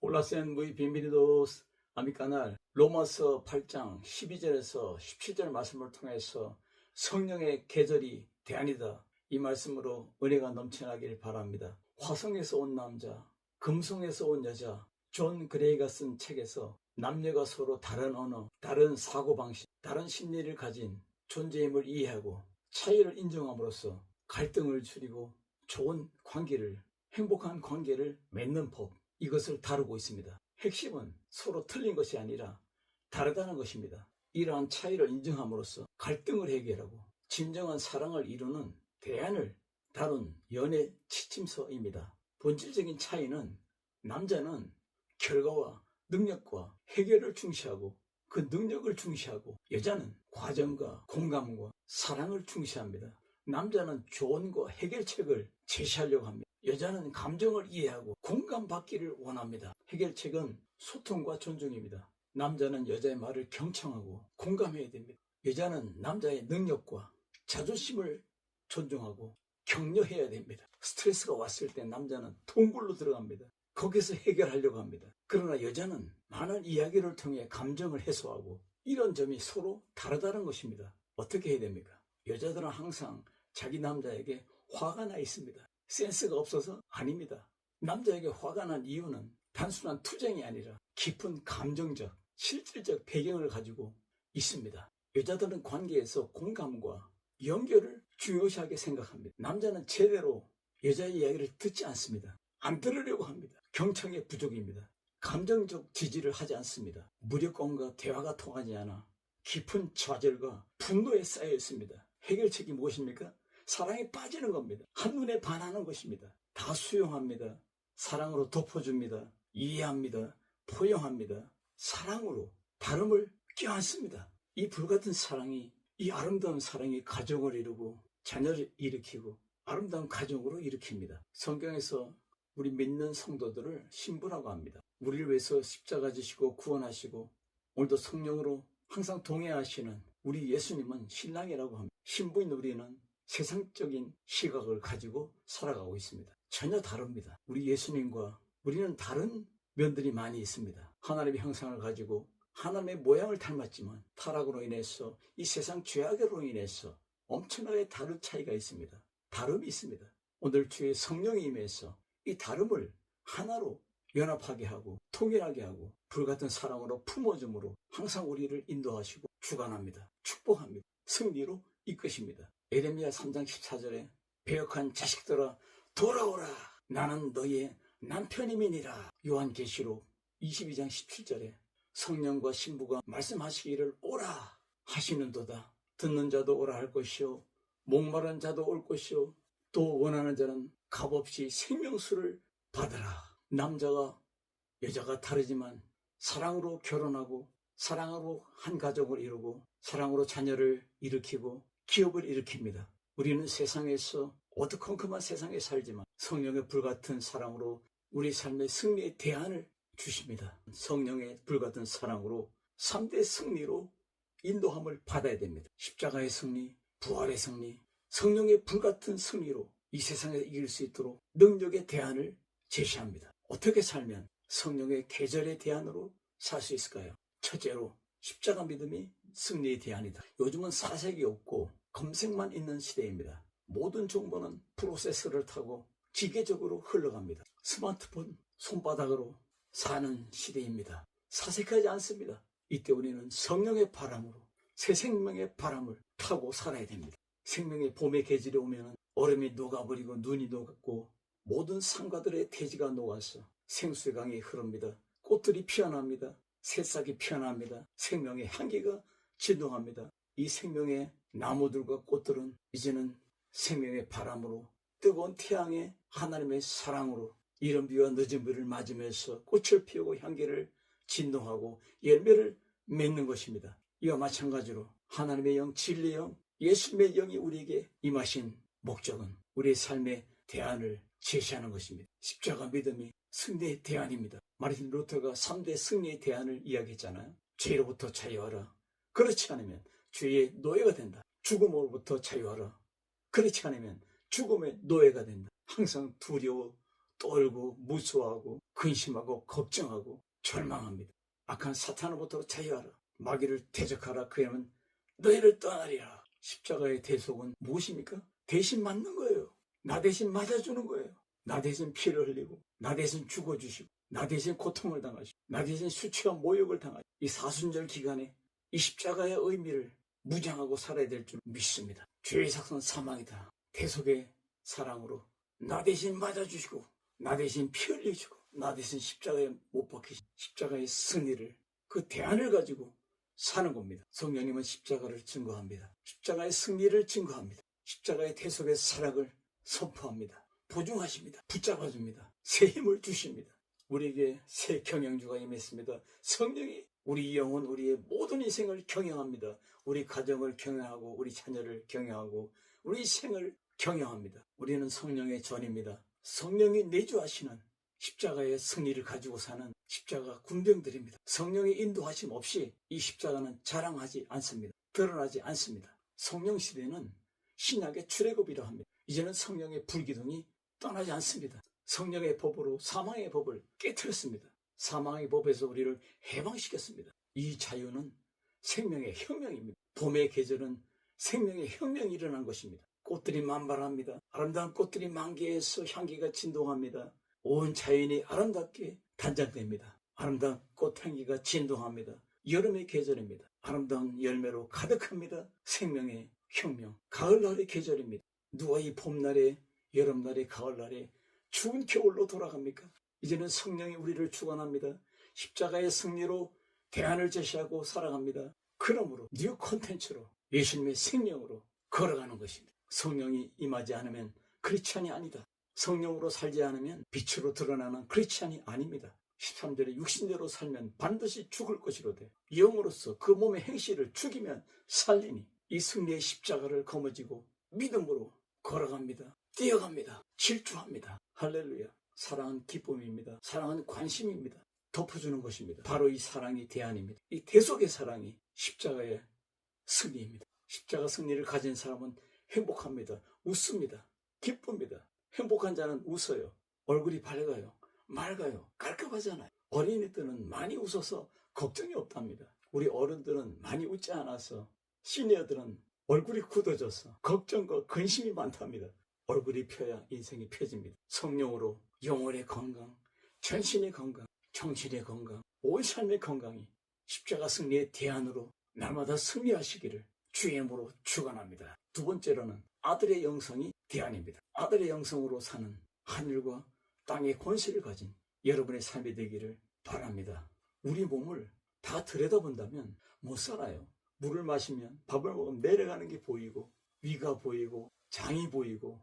Hola, sean muy bienvenidos a mi canal. 로마서 8장 12절에서 17절 말씀을 통해서 성령의 계절이 대안이다. 이 말씀으로 은혜가 넘쳐나길 바랍니다. 화성에서 온 남자, 금성에서 온 여자, 존 그레이가 쓴 책에서 남녀가 서로 다른 언어, 다른 사고방식, 다른 심리를 가진 존재임을 이해하고 차이를 인정함으로써 갈등을 줄이고 좋은 관계를, 행복한 관계를 맺는 법, 이것을 다루고 있습니다. 핵심은 서로 틀린 것이 아니라 다르다는 것입니다. 이러한 차이를 인정함으로써 갈등을 해결하고 진정한 사랑을 이루는 대안을 다룬 연애 지침서입니다. 본질적인 차이는 남자는 결과와 능력과 해결을 중시하고 그 능력을 중시하고 여자는 과정과 공감과 사랑을 중시합니다. 남자는 조언과 해결책을 제시하려고 합니다. 여자는 감정을 이해하고 공감받기를 원합니다. 해결책은 소통과 존중입니다. 남자는 여자의 말을 경청하고 공감해야 됩니다. 여자는 남자의 능력과 자존심을 존중하고 격려해야 됩니다. 스트레스가 왔을 때 남자는 동굴로 들어갑니다. 거기서 해결하려고 합니다. 그러나 여자는 많은 이야기를 통해 감정을 해소하고 이런 점이 서로 다르다는 것입니다. 어떻게 해야 됩니까? 여자들은 항상 자기 남자에게 화가 나 있습니다. 센스가 없어서? 아닙니다. 남자에게 화가 난 이유는 단순한 투정이 아니라 깊은 감정적, 실질적 배경을 가지고 있습니다. 여자들은 관계에서 공감과 연결을 중요시하게 생각합니다. 남자는 제대로 여자의 이야기를 듣지 않습니다. 안 들으려고 합니다. 경청의 부족입니다. 감정적 지지를 하지 않습니다. 무력감과 대화가 통하지 않아 깊은 좌절과 분노에 쌓여 있습니다. 해결책이 무엇입니까? 사랑에 빠지는 겁니다. 한눈에 반하는 것입니다. 다 수용합니다. 사랑으로 덮어줍니다. 이해합니다. 포용합니다. 사랑으로 다름을 껴안습니다. 이 불같은 사랑이, 이 아름다운 사랑이 가정을 이루고 자녀를 일으키고 아름다운 가정으로 일으킵니다. 성경에서 우리 믿는 성도들을 신부라고 합니다. 우리를 위해서 십자가 지시고 구원하시고 오늘도 성령으로 항상 동행하시는 우리 예수님은 신랑이라고 합니다. 신부인 우리는 세상적인 시각을 가지고 살아가고 있습니다. 전혀 다릅니다. 우리 예수님과 우리는 다른 면들이 많이 있습니다. 하나님의 형상을 가지고 하나님의 모양을 닮았지만 타락으로 인해서 이 세상 죄악으로 인해서 엄청나게 다른 차이가 있습니다. 다름이 있습니다. 오늘 주의 성령이 임해서 이 다름을 하나로 연합하게 하고 통일하게 하고 불같은 사랑으로 품어줌으로 항상 우리를 인도하시고 주관합니다. 축복합니다. 승리로 이끄십니다. 에레미야 3장 14절에 배역한 자식들아 돌아오라 나는 너의 남편임이니라. 요한계시록 22장 17절에 성령과 신부가 말씀하시기를 오라 하시는도다. 듣는 자도 오라 할 것이요 목마른 자도 올 것이요 또 원하는 자는 값없이 생명수를 받으라. 남자가 여자가 다르지만 사랑으로 결혼하고 사랑으로 한 가족을 이루고 사랑으로 자녀를 일으키고 기업을 일으킵니다. 우리는 세상에서 어두컴컴한 세상에 살지만 성령의 불같은 사랑으로 우리 삶의 승리의 대안을 주십니다. 성령의 불같은 사랑으로 3대 승리로 인도함을 받아야 됩니다. 십자가의 승리, 부활의 승리, 성령의 불같은 승리로 이 세상에서 이길 수 있도록 능력의 대안을 제시합니다. 어떻게 살면 성령의 계절의 대안으로 살 수 있을까요? 첫째로 십자가 믿음이 승리의 대안이다. 요즘은 사색이 없고 검색만 있는 시대입니다. 모든 정보는 프로세서를 타고 기계적으로 흘러갑니다. 스마트폰 손바닥으로 사는 시대입니다. 사색하지 않습니다. 이때 우리는 성령의 바람으로 새 생명의 바람을 타고 살아야 됩니다. 생명의 봄의 계절이 오면 얼음이 녹아버리고 눈이 녹았고 모든 상가들의 대지가 녹아서 생수의 강이 흐릅니다. 꽃들이 피어납니다. 새싹이 피어납니다. 생명의 향기가 진동합니다. 이 생명의 나무들과 꽃들은 이제는 생명의 바람으로 뜨거운 태양의 하나님의 사랑으로 이른 비와 늦은 비를 맞으면서 꽃을 피우고 향기를 진동하고 열매를 맺는 것입니다. 이와 마찬가지로 하나님의 영, 진리의 영, 예수님의 영이 우리에게 임하신 목적은 우리의 삶의 대안을 제시하는 것입니다. 십자가 믿음이 승리의 대안입니다. 마르틴 루터가 3대 승리의 대안을 이야기했잖아요. 죄로부터 자유하라. 그렇지 않으면 죄의 노예가 된다. 죽음으로부터 자유하라. 그렇지 않으면 죽음의 노예가 된다. 항상 두려워, 떨고 무서워하고 근심하고 걱정하고 절망합니다. 악한 사탄으로부터 자유하라. 마귀를 대적하라. 그야면 너희를 떠나리라. 십자가의 대속은 무엇입니까? 대신 맞는 거예요. 나 대신 맞아주는 거예요. 나 대신 피를 흘리고, 나 대신 죽어주시고, 나 대신 고통을 당하시고, 나 대신 수치와 모욕을 당하시고, 이 사순절 기간에 이 십자가의 의미를 무장하고 살아야 될 줄 믿습니다. 죄의 삭은 사망이다. 대속의 사랑으로 나 대신 맞아주시고, 나 대신 피 흘리시고, 나 대신 십자가에 못 박히신 십자가의 승리를, 그 대안을 가지고 사는 겁니다. 성령님은 십자가를 증거합니다. 십자가의 승리를 증거합니다. 십자가의 대속의 사랑을 선포합니다. 보증하십니다. 붙잡아줍니다. 새 힘을 주십니다. 우리에게 새 경영주가 임했습니다. 성령이 우리 영혼, 우리의 모든 인생을 경영합니다. 우리 가정을 경영하고, 우리 자녀를 경영하고, 우리 생을 경영합니다. 우리는 성령의 전입니다. 성령이 내주하시는 십자가의 승리를 가지고 사는 십자가 군병들입니다. 성령의 인도하심 없이 이 십자가는 자랑하지 않습니다. 드러나지 않습니다. 성령 시대는 신약의 출애굽이라 합니다. 이제는 성령의 불기둥이 떠나지 않습니다. 성령의 법으로 사망의 법을 깨트렸습니다. 사망의 법에서 우리를 해방시켰습니다. 이 자유는 생명의 혁명입니다. 봄의 계절은 생명의 혁명이 일어난 것입니다. 꽃들이 만발합니다. 아름다운 꽃들이 만개해서 향기가 진동합니다. 온 자연이 아름답게 단장됩니다. 아름다운 꽃향기가 진동합니다. 여름의 계절입니다. 아름다운 열매로 가득합니다. 생명의 혁명. 가을날의 계절입니다. 누가 이 봄날에, 여름날에, 가을날에 추운 겨울로 돌아갑니까? 이제는 성령이 우리를 주관합니다. 십자가의 승리로 대안을 제시하고 살아갑니다. 그러므로 뉴 콘텐츠로 예수님의 생명으로 걸어가는 것입니다. 성령이 임하지 않으면 크리스찬이 아니다. 성령으로 살지 않으면 빛으로 드러나는 크리스찬이 아닙니다. 13절에 육신대로 살면 반드시 죽을 것이로되 영으로서 그 몸의 행실을 죽이면 살리니, 이 승리의 십자가를 거머쥐고 믿음으로 걸어갑니다. 뛰어갑니다. 질주합니다. 할렐루야. 사랑은 기쁨입니다. 사랑은 관심입니다. 덮어주는 것입니다. 바로 이 사랑이 대안입니다. 이 대속의 사랑이 십자가의 승리입니다. 십자가 승리를 가진 사람은 행복합니다. 웃습니다. 기쁩니다. 행복한 자는 웃어요. 얼굴이 밝아요. 맑아요. 깔끔하잖아요. 어린이들은 많이 웃어서 걱정이 없답니다. 우리 어른들은 많이 웃지 않아서, 시니어들은 얼굴이 굳어져서 걱정과 근심이 많답니다. 얼굴이 펴야 인생이 펴집니다. 성령으로 영혼의 건강, 전신의 건강, 정신의 건강, 온 삶의 건강이 십자가 승리의 대안으로 날마다 승리하시기를 주의 이름으로 축원합니다. 두 번째로는 아들의 영성이 대안입니다. 아들의 영성으로 사는 하늘과 땅의 권세를 가진 여러분의 삶이 되기를 바랍니다. 우리 몸을 다 들여다본다면 못 살아요. 물을 마시면, 밥을 먹으면 내려가는 게 보이고, 위가 보이고, 장이 보이고,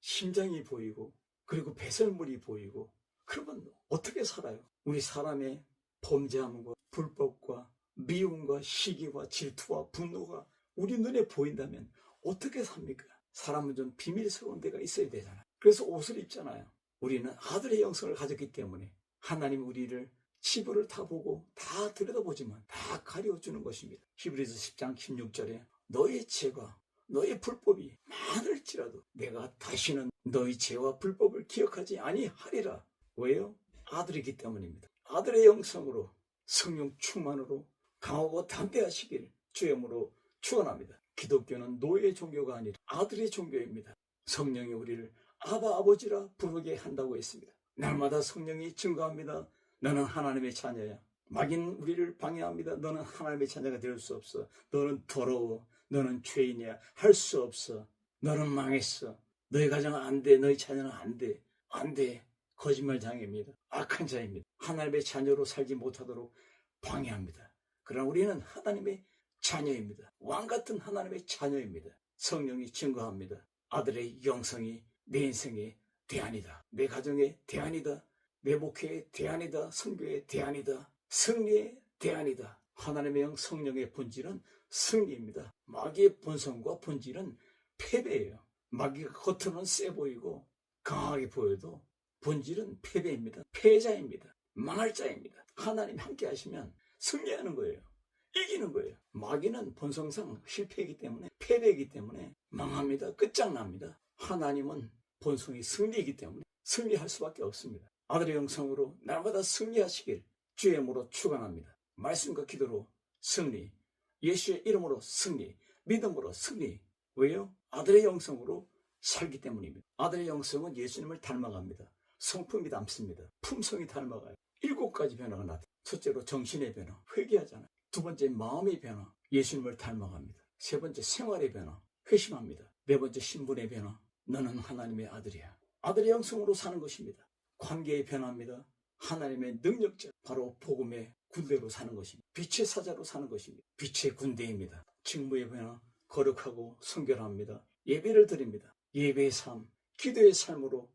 심장이 보이고, 그리고 배설물이 보이고, 그러면 어떻게 살아요? 우리 사람의 범죄함과 불법과 미움과 시기와 질투와 분노가 우리 눈에 보인다면 어떻게 삽니까? 사람은 좀 비밀스러운 데가 있어야 되잖아요. 그래서 옷을 입잖아요. 우리는 아들의 영성을 가졌기 때문에 하나님 우리를 치부를 다 보고 다 들여다보지만 다 가려주는 것입니다. 히브리서 10장 16절에 너의 죄가, 너의 불법이 많을지라도 내가 다시는 너의 죄와 불법을 기억하지 아니하리라. 왜요? 아들이기 때문입니다. 아들의 영성으로, 성령 충만으로 강하고 담대하시길 주의 이름으로 축원합니다. 기독교는 노예의 종교가 아니라 아들의 종교입니다. 성령이 우리를 아바 아버지라 부르게 한다고 했습니다. 날마다 성령이 증거합니다. 너는 하나님의 자녀야. 마귀는 우리를 방해합니다. 너는 하나님의 자녀가 될 수 없어. 너는 더러워. 너는 죄인이야. 할 수 없어. 너는 망했어. 너희 가정은 안 돼. 너희 자녀는 안 돼. 안 돼. 거짓말 장애입니다. 악한 자입니다. 하나님의 자녀로 살지 못하도록 방해합니다. 그러나 우리는 하나님의 자녀입니다. 왕같은 하나님의 자녀입니다. 성령이 증거합니다. 아들의 영성이 내 인생의 대안이다. 내 가정의 대안이다. 내 목회의 대안이다. 선교의 대안이다. 승리의 대안이다. 하나님의 영 성령의 본질은 승리입니다. 마귀의 본성과 본질은 패배예요. 마귀가 겉으로는 세 보이고 강하게 보여도 본질은 패배입니다. 패자입니다. 망할 자입니다. 하나님 함께 하시면 승리하는 거예요. 이기는 거예요. 마귀는 본성상 실패이기 때문에, 패배이기 때문에 망합니다. 끝장납니다. 하나님은 본성이 승리이기 때문에 승리할 수밖에 없습니다. 아들의 영성으로 날마다 승리하시길 주의 이름으로 축원합니다. 말씀과 기도로 승리, 예수의 이름으로 승리, 믿음으로 승리. 왜요? 아들의 영성으로 살기 때문입니다. 아들의 영성은 예수님을 닮아갑니다. 성품이 닮습니다. 품성이 닮아가요. 7가지 변화가 나타납니다. 첫째로 정신의 변화, 회개하잖아요. 두 번째 마음의 변화, 예수님을 닮아갑니다. 세 번째 생활의 변화, 회심합니다. 네 번째 신분의 변화, 너는 하나님의 아들이야. 아들의 영성으로 사는 것입니다. 관계의 변화입니다. 하나님의 능력자, 바로 복음의 군대로 사는 것입니다. 빛의 사자로 사는 것입니다. 빛의 군대입니다. 직무의 변화, 거룩하고 순결합니다. 예배를 드립니다. 예배의 삶, 기도의 삶으로,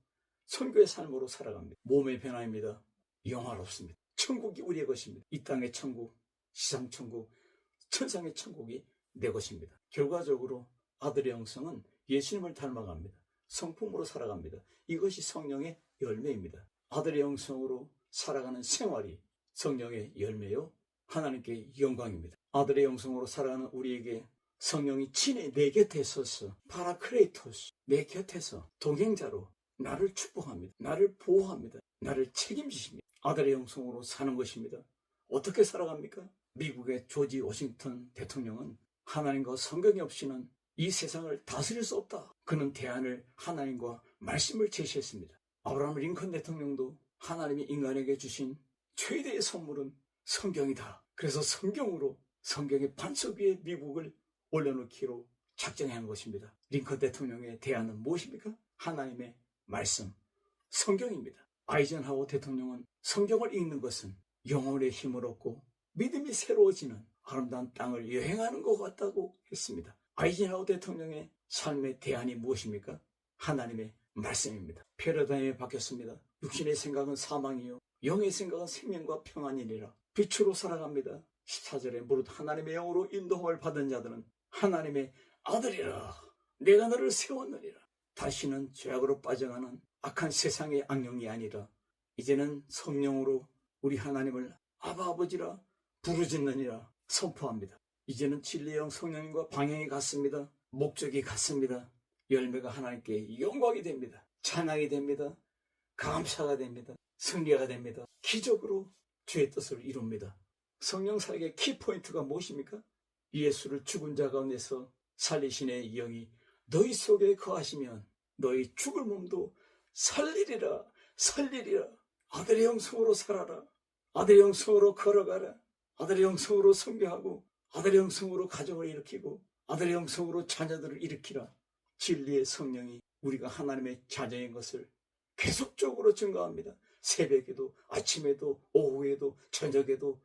선교의 삶으로 살아갑니다. 몸의 변화입니다. 영화롭습니다. 천국이 우리의 것입니다. 이 땅의 천국, 지상천국, 천상의 천국이 내 것입니다. 결과적으로 아들의 영성은 예수님을 닮아갑니다. 성품으로 살아갑니다. 이것이 성령의 열매입니다. 아들의 영성으로 살아가는 생활이 성령의 열매요, 하나님께 영광입니다. 아들의 영성으로 살아가는 우리에게 성령이 친히 내 곁에 서서 파라크레이토스, 내 곁에서 동행자로 나를 축복합니다. 나를 보호합니다. 나를 책임지십니다. 아들의 영성으로 사는 것입니다. 어떻게 살아갑니까? 미국의 조지 워싱턴 대통령은 하나님과 성경이 없이는 이 세상을 다스릴 수 없다. 그는 대안을 하나님과 말씀을 제시했습니다. 아브라함 링컨 대통령도 하나님이 인간에게 주신 최대의 선물은 성경이다. 그래서 성경으로, 성경의 반석 위에 미국을 올려놓기로 작정한 것입니다. 링컨 대통령의 대안은 무엇입니까? 하나님의 말씀, 성경입니다. 아이젠하워 대통령은 성경을 읽는 것은 영혼의 힘을 얻고 믿음이 새로워지는 아름다운 땅을 여행하는 것 같다고 했습니다. 아이젠하워 대통령의 삶의 대안이 무엇입니까? 하나님의 말씀입니다. 패러다임이 바뀌었습니다. 육신의 생각은 사망이요, 영의 생각은 생명과 평안이니라. 빛으로 살아갑니다. 14절에 무릇 하나님의 영으로 인도함을 받은 자들은 하나님의 아들이라. 내가 너를 세웠느니라. 다시는 죄악으로 빠져가는 악한 세상의 악령이 아니라 이제는 성령으로 우리 하나님을 아바 아버지라 부르짖느니라 선포합니다. 이제는 진리의 영 성령님과 방향이 같습니다. 목적이 같습니다. 열매가 하나님께 영광이 됩니다. 찬양이 됩니다. 감사가 됩니다. 승리가 됩니다. 기적으로 주의 뜻을 이룹니다. 성령 사역의 키포인트가 무엇입니까? 예수를 죽은 자 가운데서 살리신의 영이 너희 속에 거하시면 너희 죽을 몸도 살리리라. 살리리라. 아들의 영성으로 살아라. 아들의 영성으로 걸어가라. 아들의 영성으로 선교하고 아들의 영성으로 가정을 일으키고 아들의 영성으로 자녀들을 일으키라. 진리의 성령이 우리가 하나님의 자녀인 것을 계속적으로 증거합니다. 새벽에도, 아침에도, 오후에도, 저녁에도,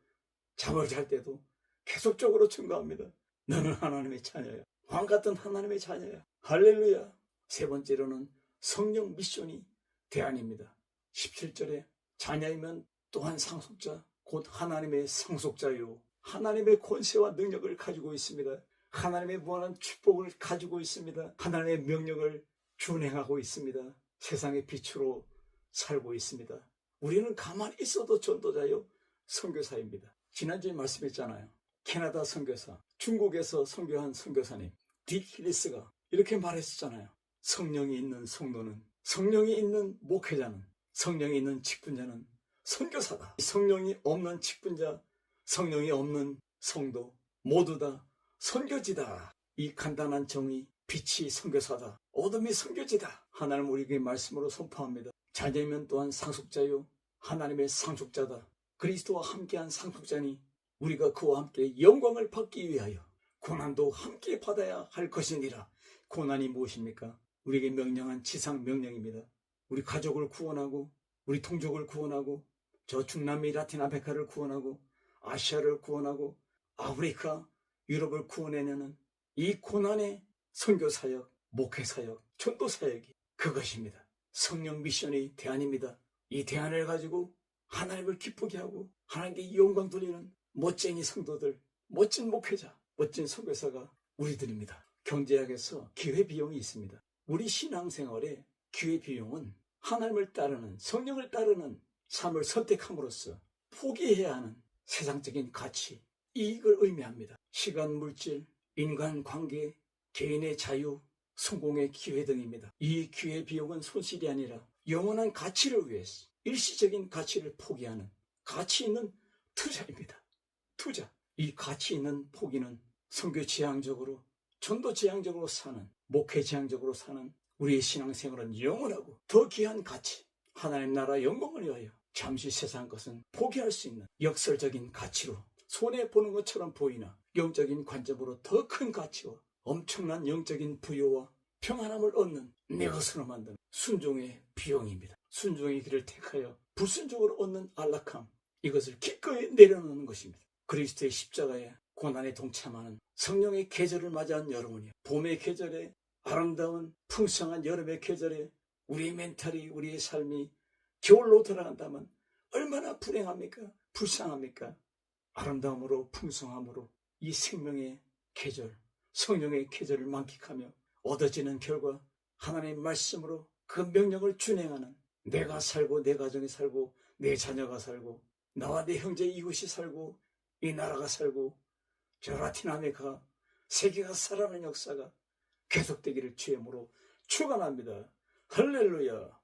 잠을 잘 때도 계속적으로 증거합니다. 너는 하나님의 자녀야. 왕 같은 하나님의 자녀야. 할렐루야. 세 번째로는 성령 미션이 대안입니다. 17절에 자녀이면 또한 상속자, 곧 하나님의 상속자요. 하나님의 권세와 능력을 가지고 있습니다. 하나님의 무한한 축복을 가지고 있습니다. 하나님의 명령을 준행하고 있습니다. 세상의 빛으로 살고 있습니다. 우리는 가만히 있어도 전도자요, 선교사입니다. 지난주에 말씀했잖아요. 캐나다 선교사, 중국에서 선교한 선교사님 딕 힐리스가 이렇게 말했었잖아요. 성령이 있는 성도는, 성령이 있는 목회자는, 성령이 있는 직분자는 선교사다. 성령이 없는 직분자, 성령이 없는 성도 모두 다 선교지다. 이 간단한 정의, 빛이 선교사다, 어둠이 선교지다. 하나님 우리에게 말씀으로 선포합니다. 자녀이면 또한 상속자요, 하나님의 상속자다. 그리스도와 함께한 상속자니 우리가 그와 함께 영광을 받기 위하여 고난도 함께 받아야 할 것이니라. 고난이 무엇입니까? 우리에게 명령한 지상 명령입니다. 우리 가족을 구원하고 우리 동족을 구원하고 저 중남미 라틴 아메리카를 구원하고 아시아를 구원하고 아프리카, 유럽을 구원해내는 이 고난의 선교사역, 목회사역, 전도사역이 그것입니다. 성령 미션의 대안입니다. 이 대안을 가지고 하나님을 기쁘게 하고 하나님께 영광 돌리는 멋쟁이 성도들, 멋진 목회자, 멋진 선교사가 우리들입니다. 경제학에서 기회비용이 있습니다. 우리 신앙생활의 기회비용은 하나님을 따르는, 성령을 따르는 삶을 선택함으로써 포기해야 하는 세상적인 가치, 이익을 의미합니다. 시간, 물질, 인간관계, 개인의 자유, 성공의 기회 등입니다. 이 기회 비용은 손실이 아니라 영원한 가치를 위해서 일시적인 가치를 포기하는 가치 있는 투자입니다. 투자. 이 가치 있는 포기는 선교 지향적으로, 전도 지향적으로 사는, 목회 지향적으로 사는 우리의 신앙생활은 영원하고 더 귀한 가치, 하나님 나라 영광을 위하여 잠시 세상 것은 포기할 수 있는 역설적인 가치로 손해보는 것처럼 보이나 영적인 관점으로 더 큰 가치와 엄청난 영적인 부여와 평안함을 얻는 내 것으로 만든 순종의 비용입니다. 순종의 길을 택하여 불순종으로 얻는 안락함, 이것을 기꺼이 내려놓는 것입니다. 그리스도의 십자가에 고난에 동참하는 성령의 계절을 맞이한 여러분이 봄의 계절에 아름다운 풍성한 여름의 계절에 우리의 멘탈이, 우리의 삶이 겨울로 돌아간다면 얼마나 불행합니까? 불쌍합니까? 아름다움으로 풍성함으로 이 생명의 계절, 성령의 계절을 만끽하며 얻어지는 결과 하나님의 말씀으로 그 명령을 준행하는 내가 살고 내 가정이 살고 내 자녀가 살고 나와 내 형제 이웃이 살고 이 나라가 살고 저 라틴 아메리카 세계가 살아나는 역사가 계속되기를 주의 이름으로 축원합니다. 할렐루야.